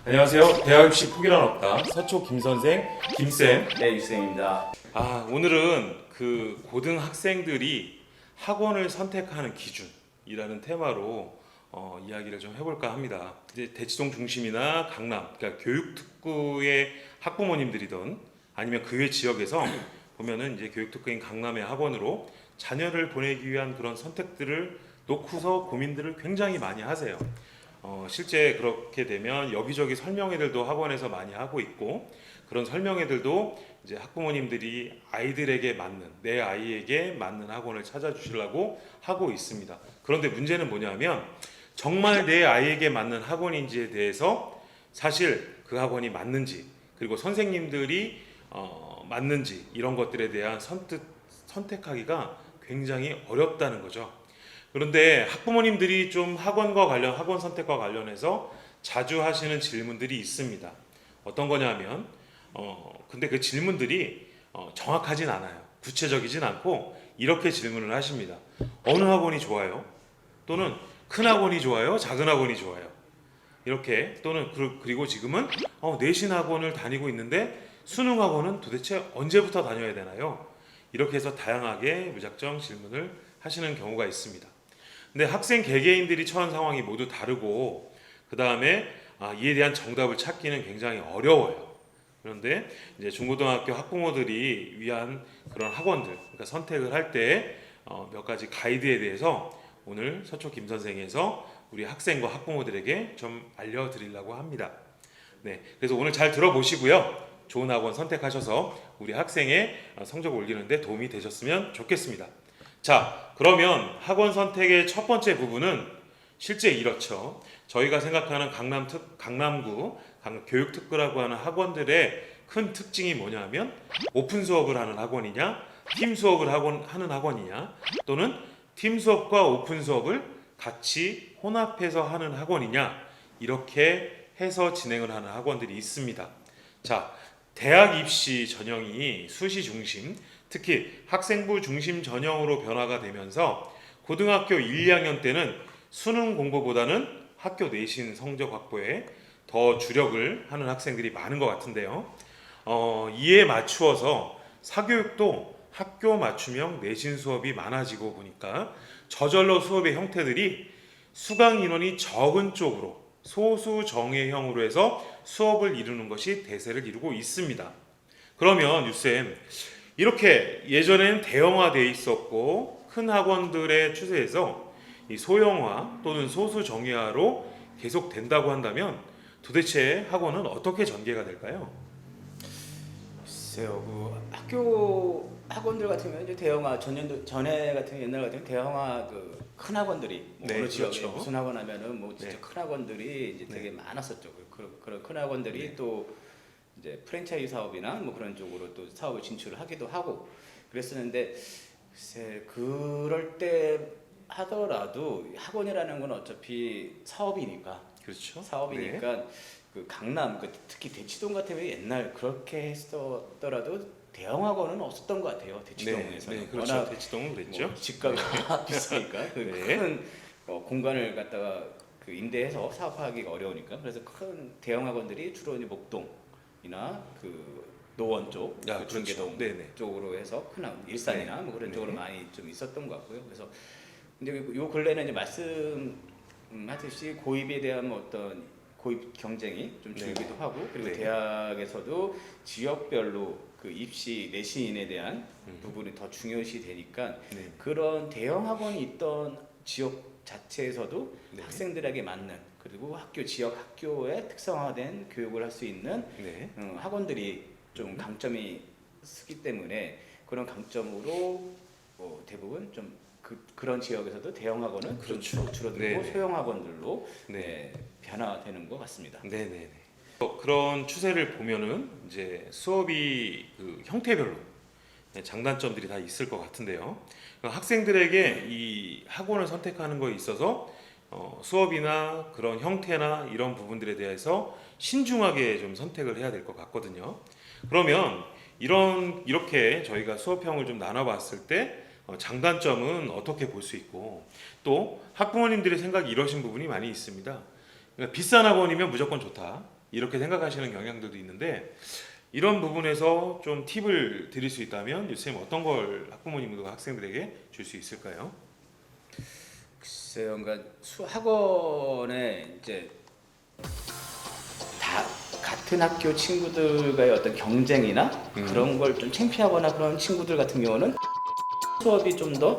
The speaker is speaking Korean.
안녕하세요. 대학 입시 포기란 없다. 서초 김선생, 김쌤. 네, 유쌤입니다. 오늘은 그 고등학생들이 학원을 선택하는 기준이라는 테마로 이야기를 좀 해볼까 합니다. 이제 대치동 중심이나 강남, 그러니까 교육특구의 학부모님들이든 아니면 그 외 지역에서 보면은 이제 교육특구인 강남의 학원으로 자녀를 보내기 위한 그런 선택들을 놓고서 고민들을 굉장히 많이 하세요. 실제 그렇게 되면 여기저기 설명회들도 학원에서 많이 하고 있고, 그런 설명회들도 이제 학부모님들이 아이들에게 맞는, 내 아이에게 맞는 학원을 찾아주시려고 하고 있습니다. 그런데 문제는 뭐냐면 정말 내 아이에게 맞는 학원인지에 대해서 사실 그 학원이 맞는지, 그리고 선생님들이 맞는지, 이런 것들에 대한 선택하기가 굉장히 어렵다는 거죠. 그런데 학부모님들이 좀 학원 선택과 관련해서 자주 하시는 질문들이 있습니다. 어떤 거냐면, 근데 그 질문들이 정확하진 않아요. 구체적이진 않고 이렇게 질문을 하십니다. 어느 학원이 좋아요? 또는 큰 학원이 좋아요? 작은 학원이 좋아요? 이렇게, 또는 그리고 지금은 내신 학원을 다니고 있는데 수능 학원은 도대체 언제부터 다녀야 되나요? 이렇게 해서 다양하게 무작정 질문을 하시는 경우가 있습니다. 근데 학생 개개인들이 처한 상황이 모두 다르고, 그 다음에 이에 대한 정답을 찾기는 굉장히 어려워요. 그런데 이제 중고등학교 학부모들이 위한 그런 학원들, 그러니까 선택을 할 때 몇 가지 가이드에 대해서 오늘 서초 김 선생에서 우리 학생과 학부모들에게 좀 알려드리려고 합니다. 네, 그래서 오늘 잘 들어보시고요. 좋은 학원 선택하셔서 우리 학생의 성적을 올리는데 도움이 되셨으면 좋겠습니다. 자, 그러면 학원 선택의 첫 번째 부분은 실제 이렇죠. 저희가 생각하는 강남구 교육특구라고 하는 학원들의 큰 특징이 뭐냐면, 오픈 수업을 하는 학원이냐, 팀 수업을 하는 학원이냐, 또는 팀 수업과 오픈 수업을 같이 혼합해서 하는 학원이냐, 이렇게 해서 진행을 하는 학원들이 있습니다. 자, 대학 입시 전형이 수시 중심, 특히 학생부 중심 전형으로 변화가 되면서 고등학교 1, 2학년 때는 수능 공부보다는 학교 내신 성적 확보에 더 주력을 하는 학생들이 많은 것 같은데요. 이에 맞추어서 사교육도 학교 맞춤형 내신 수업이 많아지고 보니까 저절로 수업의 형태들이 수강 인원이 적은 쪽으로 소수 정예형으로 해서 수업을 이루는 것이 대세를 이루고 있습니다. 그러면 유쌤, 이렇게 예전에는 대형화되어 있었고 큰 학원들의 추세에서 이 소형화 또는 소수 정예화로 계속된다고 한다면 도대체 학원은 어떻게 전개가 될까요? 글쎄요, 그 학원들 같은 경우는 이제 대형화 전에 같은 옛날 같은 대형화 그 큰 학원들이 네, 어느 지역에 그렇죠. 무슨 학원 하면은 뭐 진짜 네. 큰 학원들이 이제 되게 많았었죠. 그런 큰 학원들이 또 이제 프랜차이즈 사업이나 뭐 그런 쪽으로 또 사업을 진출을 하기도 하고 그랬었는데, 글쎄 그럴 때 하더라도 학원이라는 건 어차피 사업이니까 그렇죠. 그 강남, 특히 대치동 같은 경우 옛날 그렇게 했었더라도 대형 학원은 없었던 것 같아요. 대치동에서는 네, 그렇죠. 워낙 대치동은 그랬죠. 뭐 집값이 비싸니까 네. 큰 공간을 갖다가 그 임대해서 사업하기가 어려우니까, 그래서 큰 대형 학원들이 주로 이제 목동이나 그 노원 쪽, 그 그렇죠. 중계동 네네. 쪽으로 해서 큰 일산이나 뭐 그런 네. 쪽으로 많이 좀 있었던 것 같고요. 그래서 근데 요 근래는 이제 말씀하듯이 고입에 대한 뭐 어떤 고입 경쟁이 좀 줄기도 하고, 그리고 네. 대학에서도 지역별로 그 입시 내신에 대한 부분이 더 중요시 되니까 네. 그런 대형 학원이 있던 지역 자체에서도 네. 학생들에게 맞는, 그리고 지역 학교에 특성화된 교육을 할 수 있는 네. 학원들이 좀 강점이 쓰기 때문에, 그런 강점으로 대부분 좀 그런 지역에서도 대형 학원은 그렇죠. 좀 줄어들고 네네. 소형 학원들로 네. 변화되는 것 같습니다. 네네네. 그런 추세를 보면은 이제 수업이 그 형태별로 장단점들이 다 있을 것 같은데요. 학생들에게 이 학원을 선택하는 거에 있어서 수업이나 그런 형태나 이런 부분들에 대해서 신중하게 좀 선택을 해야 될 것 같거든요. 그러면 이렇게 저희가 수업형을 좀 나눠봤을 때 장단점은 어떻게 볼 수 있고, 또 학부모님들의 생각이 이러신 부분이 많이 있습니다. 그러니까 비싼 학원이면 무조건 좋다. 이렇게 생각하시는 경향들도 있는데 이런 부분에서 좀 팁을 드릴 수 있다면 유쌤 어떤 걸 학부모님과 학생들에게 줄 수 있을까요? 글쎄요, 그러니까 학원에 이제 다 같은 학교 친구들과의 어떤 경쟁이나 그런 걸 좀 창피하거나 그런 친구들 같은 경우는 수업이 좀 더